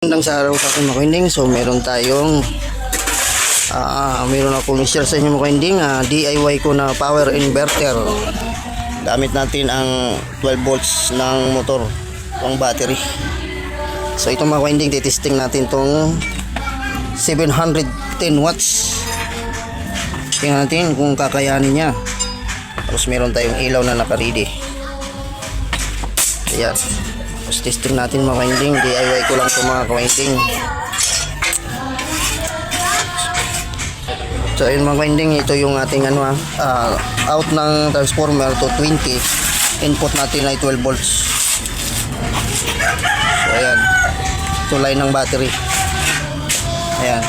Magandang sa araw sa aking makinding. So meron tayong meron ako share sa inyo makinding, DIY ko na power inverter. Gamit natin ang 12 volts ng motor, ang battery. So itong makinding, titesting natin tong 710 watts. Tingnan natin kung kakayanin niya. Tapos meron tayong ilaw na naka-ready. Ayan. Tapos testing natin mga winding. DIY ko lang ito mga winding. So ayun mga winding, ito yung ating out ng transformer to 20. Input natin ay 12 volts. So ayan, ito line ng battery. Ayan,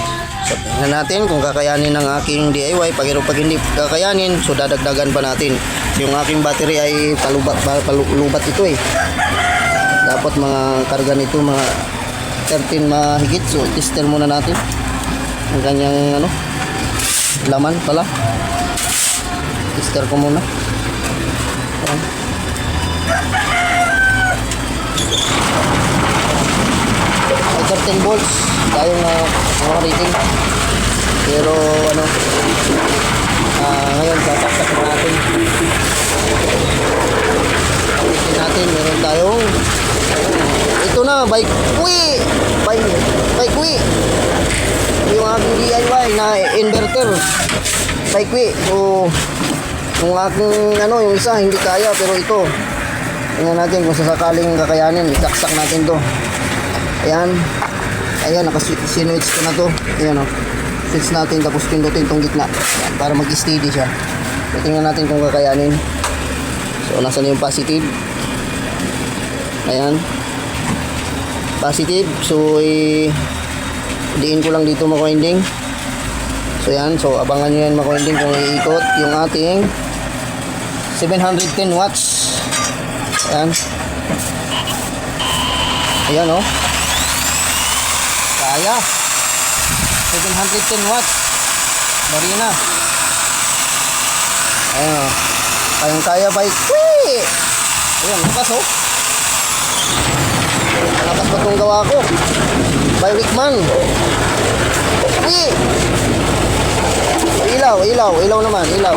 so tingnan natin kung kakayanin ng aking DIY. Pag hindi kakayanin, so dadagdagan pa natin. Yung aking battery ay palubat ito eh. Dapat mga karga nito mga 13 mahigit. So tester muna natin ang kanyang laman pala. Tester ko muna. Ayan. Ay 13 volts tayo na rating. Pero ngayon sasaksak natin. Tingnan natin, meron tayong ito na, bike Wi yung aking DIY na inverter bike Wi. So yung aking yung isa hindi kaya, pero ito tingnan natin kung sasakaling kakayanin. Isaksak natin to. Ayan, naka-switch ko na to. Ayan switch natin, tapos pindutin tong gitna. Ayan, para mag-steady siya. So tingnan natin kung kakayanin. So nasan yung positive. Ayan, positive. So diin ko lang dito mga winding. So yan, so abangan nyo yan mga winding kung iikot yung ating 710 watts. Ayan, ayan kaya 710 watts dari na. Ayan kayang kaya bike. Ayan, lakas malakas pa itong gawa ko by Wickman. Ilaw naman, ilaw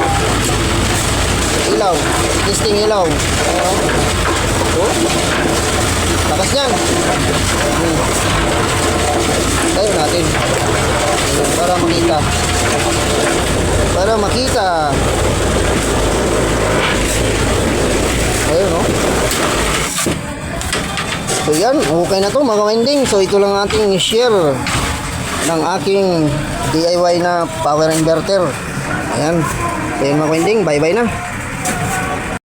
testing ilaw. Lakas nyan. Tayo natin para makita ayun So yan, okay na to mga winding. So ito lang ating share ng aking DIY na power inverter. Ayan, so yun mga winding, bye bye na.